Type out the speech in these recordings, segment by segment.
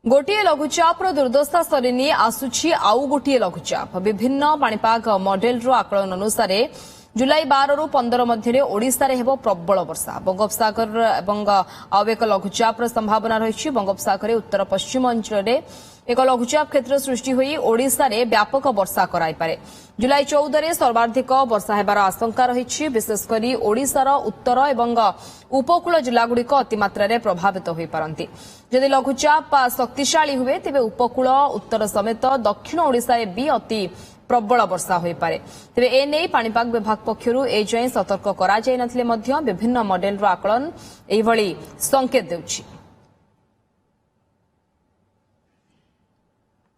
गोटे लघुचाप दुर्दशा सरीनी आसुची आउ गोटे लघुचाप विभिन्न पाणीपाग मॉडेल आकलन अनुसार जुलाई 12 रु 15 मध्य ओडिशा रे हेबो प्रबल वर्षा बंगोपसागर एवं आउ एक लघुचाप संभावना रही बंगोपसागर उत्तर पश्चिम अंचल एक लघुचाप क्षेत्र सृष्टि होई ओडिशा रे व्यापक वर्षा कराई पारे। जुलाई 14 रे सर्वाधिक वर्षा हेबार आशंका रही विशेषकर ओडिशार उत्तर एवं उपकूल जिलागुड़िक अतिमात्रा रे प्रभावित होई पारंती। जदि लघुचाप शक्तिशाली हुए तेबे उपकूल उत्तर समेत दक्षिण ओडिशा रे भी अति प्रबल वर्षा होई पारे। तेबे एने पाणीपाग विभाग पक्षरु ए जाय सतर्क करा जाय नथिले मध्य विभिन्न मॉडेल रो आकलन एही भली संकेत देउछि।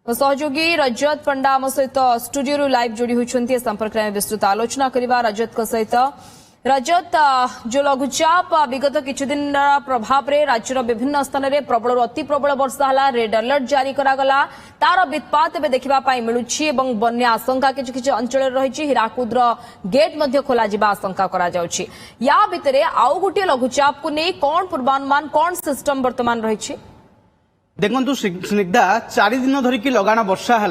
सहयोगी रजत पंडा आम सहित स्टूडियो लाइव जोड़ी होती संपर्क में विस्तृत आलोचना करवा रजत सहित। रजत, जो लघुचाप विगत किछु दिन प्रभाव रे राज्यर विभिन्न स्थान में प्रबल अति प्रबल वर्षा है, रेड अलर्ट जारी करागला, तार वित्पात एवं देखा मिलूची एवं बन्या आशंका किछु किछु अंचल रही हीराकुद्र गेट मध्य खोला जिबा आशंका करा जाउची। या भितरे आउ गोटे लघुचाप को नहीं कौन पूर्वानुमान कौन सिस्टम वर्तमान रही? देखु स्निग्धा 4 दिन धरिकी लगाण वर्षा है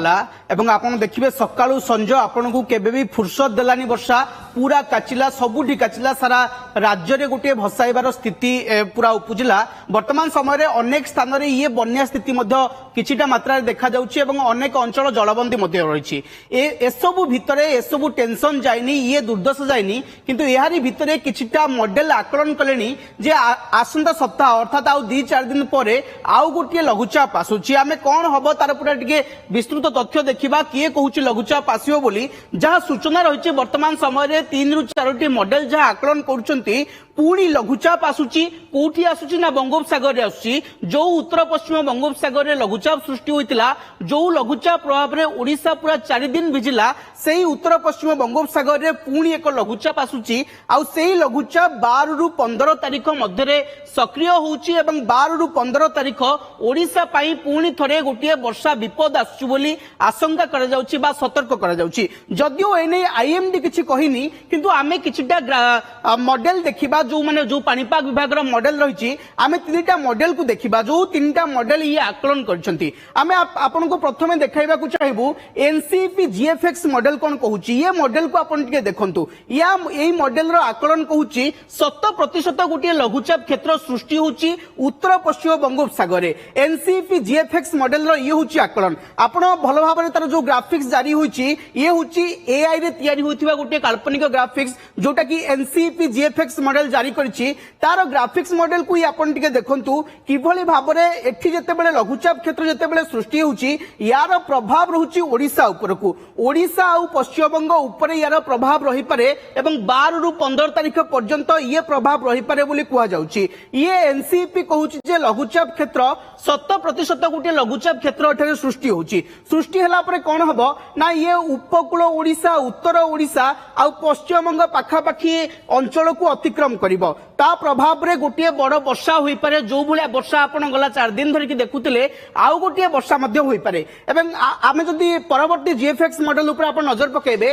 एवं आपन देखिए सकाळु संज आपन को केबे भी फुर्सत देलानी वर्षा पूरा काचिला सबुठी काचिला सारा राज्य रे गोटे भसाइबार स्थिति पूरा उपजिला। वर्तमान समय रे अनेक स्थान रे ये बन्या स्थिति मध्य किछिटा मात्रा देखा जाउछि एवं अनेक अंचल जलबंदी मध्य रहिछि। ए सब भितरे ए सब टेंशन जाइनी, ये दुर्दशा जाइनी, किंतु एहारी भितरे किछिटा मॉडल आकलन कलेनी जे आसंता सप्ताह अर्थात आउ 2-4 दिन परे आउ गोटे लघुचाप आसुची। आमे कोन हबो तार पूरा टिके विस्तृत तथ्य देखिबा किए कहूची लघुचाप आसियो बोली। जहा सूचना रहिछि वर्तमान समय रे 3 रु 4टी मॉडल जहा आकलन करूचंती पूरी लघुचाप आसुची। कोठी आसुची ना बंगोपसागर रे आसुची। जो उत्तर पश्चिम बंगोपसागर रे लघुचाप सृष्टि होइतिला, जो लघुचाप प्रभाव रे ओडिशा पूरा 4 दिन भिजिला, सेही उत्तर पश्चिम बंगोपसागर रे पूरी एक लघुचाप आसुची। आ सेही लघुचाप 12 रु 15 तारिख मध्य रे सक्रिय होउची एवं 12 रु 15 तारिख ओडिशा पाई पूरी थरे गोटे वर्षा विपद आसुची बोली आशंका करा जाउची बा सतर्क करा जाउची। जदियो एने आईएमडी किछि कहिनी, किंतु आमे किछिटा मॉडल देखिबा जो माने जो पाणीपाग विभाग रो मॉडल रहिछि। आमे 3टा मॉडल को देखिबा जो 3टा मॉडल ये आकलन करछंती। आमे आपन को प्रथमे देखाइबा को चाहबू एनसीपी जीएफएक्स मॉडल कोन कहूची। ये मॉडल को आपन टिके देखंतु। या एई मॉडल रो आकलन कहूची 100% गोटे लघुचाप क्षेत्र सृष्टि होची उत्तर पश्चिम बंगोपसागर रे। एनसीपी जीएफएक्स मॉडल रो ये होची आकलन। आपन भलो भाबरे तार जो ग्राफिक्स जारी होची ये होची एआई रे तयारी होतिबा गोटे काल्पनिक ग्राफिक्स जोटा की एनसीपी जीएफएक्स मॉडल जारी करछि। तार ग्राफिक्स मॉडल को आपण टिके देखंतु किभली भाबरे एठी जेतेबेले लघुचाप क्षेत्र जेतेबेले सृष्टि होउची यार प्रभाव रहुची ओडिशा उपरकू। ओडिशा आ पश्चिम बंग ऊपर यार प्रभाव रही पारे एवं 12 रु 15 तारिख पर्यंत ये प्रभाव रही पारे बोली कुआ जाउची। ये एनसीपी कहूची जे लघुचाप क्षेत्र 100% गोटे लघुचाप क्षेत्र एठारे सृष्टि होउची। सृष्टि हला परे कोन हबो ना ये उपकूल ओडिशा उत्तर ओडिशा आ पश्चिम बंग पाखापाखी अंचल को अतिक्रम करिवो। ता प्रभाव रे गोटे बड़ वर्षा होई पारे। जो भलिया वर्षा आपण गला 4 दिन धरि कि देखुतिले आउ गोटे वर्षा मध्य होई पारे। एवं आमे जदी परवर्ती जीएफएक्स मॉडल ऊपर आपण नजर पकेबे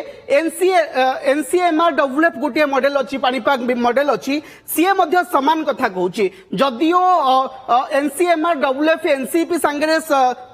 एनसीएमआरडब्ल्यूएफ गोटे मॉडल अछि, पाणीपाग मॉडल अछि, सीए मध्य समान कथा कहूची। जदियो एनसीएमआरडब्ल्यूएफ एनसीपी संगे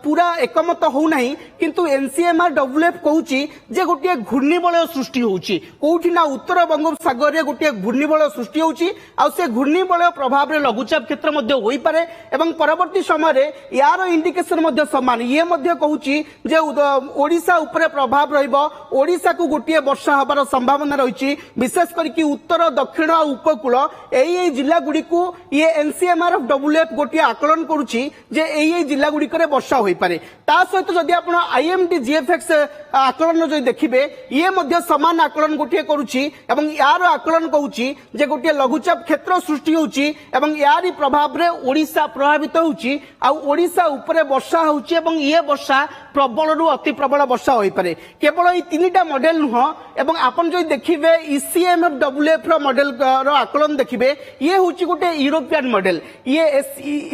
पूरा एकमत हो नाही, किंतु एनसीएमआरडब्ल्यूएफ कहूची जे गोटे घूर्णिबलय सृष्टि होउची। कोठी ना उत्तर बंगोपसागर रे गोटे घूर्णिबलय सृष्टि होउची। आ से घूर्णिबलय प्रभाव रे लघुचाप क्षेत्र मध्य होई पारे एवं परवर्ती समय रे यार इंडिकेशन मध्य समान। ये मध्य कहूची जे ओडिशा ऊपर प्रभाव रहिबो। ओडिशा को गोटे वर्षा हबार संभावना रहिछि। विशेष करके उत्तर दक्षिण आ उपकूल एई जिल्ला गुडी को ये एनसीएमआरडब्ल्यूएफ गोटे आकलन करूची जे एई जिल्ला गुडी करे वर्षा होई पारे। ता सहित जदि आपण आईएमडी जीएफएक्स आकलन जो देखिबे ये मध्य समान आकलन गोटे करूची एवं यार आकलन कहूची जे गोटे लघुचाप क्षेत्र सृष्टि होउची एवं यारी प्रभाव रे ओडिशा प्रभावित होउची। आ ओडिशा ऊपर वर्षा होउची एवं ये वर्षा प्रबल अति प्रबल वर्षा हो पारे केवल ये 3टा मॉडल नुह एवं आपन जो देखिबे ECMWF रो मॉडल रो आकलन देखिबे ये होची गोटे यूरोपियन मॉडल ये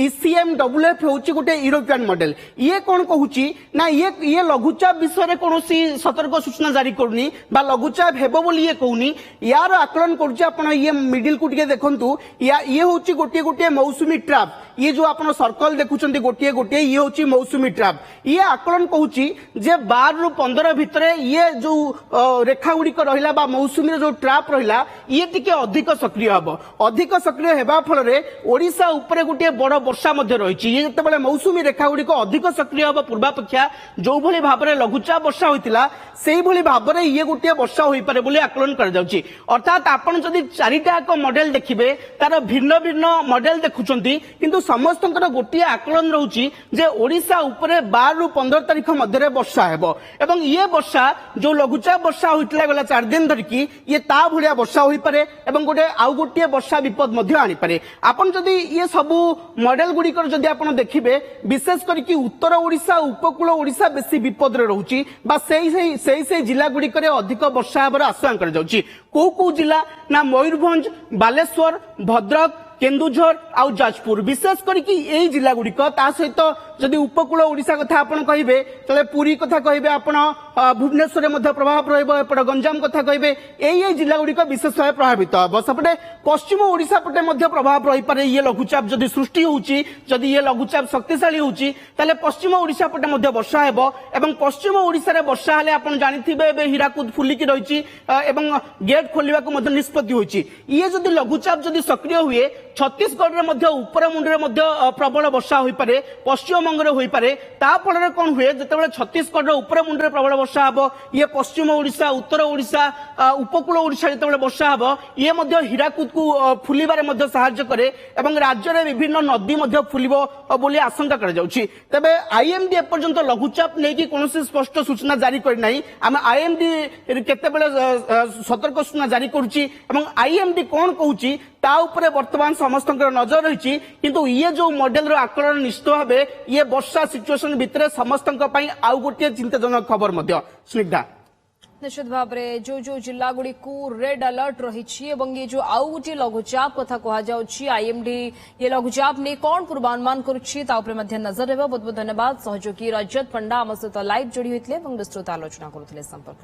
ECMWF होची गोटे यूरोपियन मॉडल ये कोन कहूची ना ये लघुचाप विषय रे कोनोसी सतर्क सूचना जारी करनी बा लघुचाप हेबो बोली ये कहूनी यार आकलन करूची आपण ये मिडिल को टिके देखंतु ये होची गोटे गोटे मौसुमी ट्रैप ये जो आपण सर्कल देखुचंती गोटे गोटे ये होची मौसुमी ट्रैप ये आकलन कहूची जे 12 रु 15 भितरे ये जो रेखा गुड़िक रहिला बा मौसुमी जो ट्रैप रहिला ये टिके अधिक सक्रिय हबो अधिक सक्रिय हेबा फल रे ओडिसा ऊपर गोटे बड़ वर्षा मध्य रहिछि ये जतेबेले मौसुमी रेखा गुड़िक अधिक सक्रिय हबो पूर्वापेक्षा जो भली भाबरे लघुचाप वर्षा होइतिला सेही भली भाबरे ये गोटे वर्षा होई पारे बोली आकलन कर जाउछि अर्थात आपण जदि 4टा एक मॉडल देखिबे तार भिन्न भिन्न मॉडल देखुचंती किंतु समस्तंकर गोटे आकलन रहउछि जे ओडिसा ऊपर 12 रु 15 तारिख मध्य वर्षा हेबो एवं ये वर्षा जो लघुचाप वर्षा होइतिला गला 4 दिन धरिकी ये ता भलिया वर्षा होई पारे एवं गोटे आउ गोटे वर्षा विपद मध्य आनी पारे आपण जदि ये सबु मॉडल गुड़िकर जदि आपण देखिबे विशेष करके उत्तर ओडिशा उपकूल ओडिशा बेसी विपद रे रहउछि बा सेही जिला गुड़िकर अधिक वर्षा हेबार आशंका कर जाउछि को जिला ना मयूरभंज बालेश्वर भद्रक केन्दुझर आउ जाजपुर विशेष करके यही जिला गुड़िक ता सहित जदि उपकूल ओडिशा कथा आपण कहिबे तले पुरी कथा कहिबे आपण भुवनेश्वर मध्ये प्रभाव रहइबो एपट गंजाम कथा कहिबे एई जिला गुड़िक विशेष भाव प्रभावित हबो सेपटे पश्चिम ओडिशा पटे मध्ये प्रभाव रही पारे ये लघुचाप जदि सृष्टि होउची जदि ये लघुचाप शक्तिशाली होउची तले पश्चिम ओडिशा पटे मध्ये वर्षा हेबो एवं पश्चिम ओडिशा रे वर्षा हले आपण जानिथिबे एबे हीराकुद फुलिकी रहिची एवं गेट खोलिबा को मध्ये निष्पत्ति होइची ये जदि लघुचाप जदि सक्रिय हुए छत्तीसगढ़ रे मध्ये ऊपर मुंडरे मध्ये प्रबल वर्षा होई पारे पश्चिम बंग होई पारे ता फल रे कोन हुए जतेबेले छत्तीसगढ़ रे ऊपर मुंडरे प्रबल वर्षा हबो ये पश्चिम ओडिशा उत्तर ओडिशा उपकूल ओडिशा जतेबेले वर्षा हबो ये मध्ये हीराकुद को फुलिबारे मध्ये सहायता करे एवं राज्य रे विभिन्न नदी मध्ये फुलिबो बोली आशंका कर जाउछि तबे आईएमडी एपर्यंत लघुचाप नै कि कोनोसी स्पष्ट सूचना जारी करि नै हम आईएमडी केतेबेले सतर्क सूचना जारी करूछि एवं आईएमडी कोन कहूछि ता ऊपर वर्तमान समस्त नजर रही किंतु ये जो मॉडल रो आकलन निश्चित भावे ये वर्षा सिचुएशन भितर समस्त आउ गोटे चिंताजनक खबर मध्य स्निग्धा निश्चित भाव में जो जिला गुड़ी को रेड अलर्ट रही ये जो आउ गोटे लघुचाप कथा कहुच्छी आईएमडी ये लघुचाप नहीं कौन पूर्वानुमान करुच्ची नजर रहा बहुत बहुत धन्यवाद सहयोगी रजत पंडा आम सहित लाइव जोड़ी होते विस्तृत आलोचना करुले संपर्क।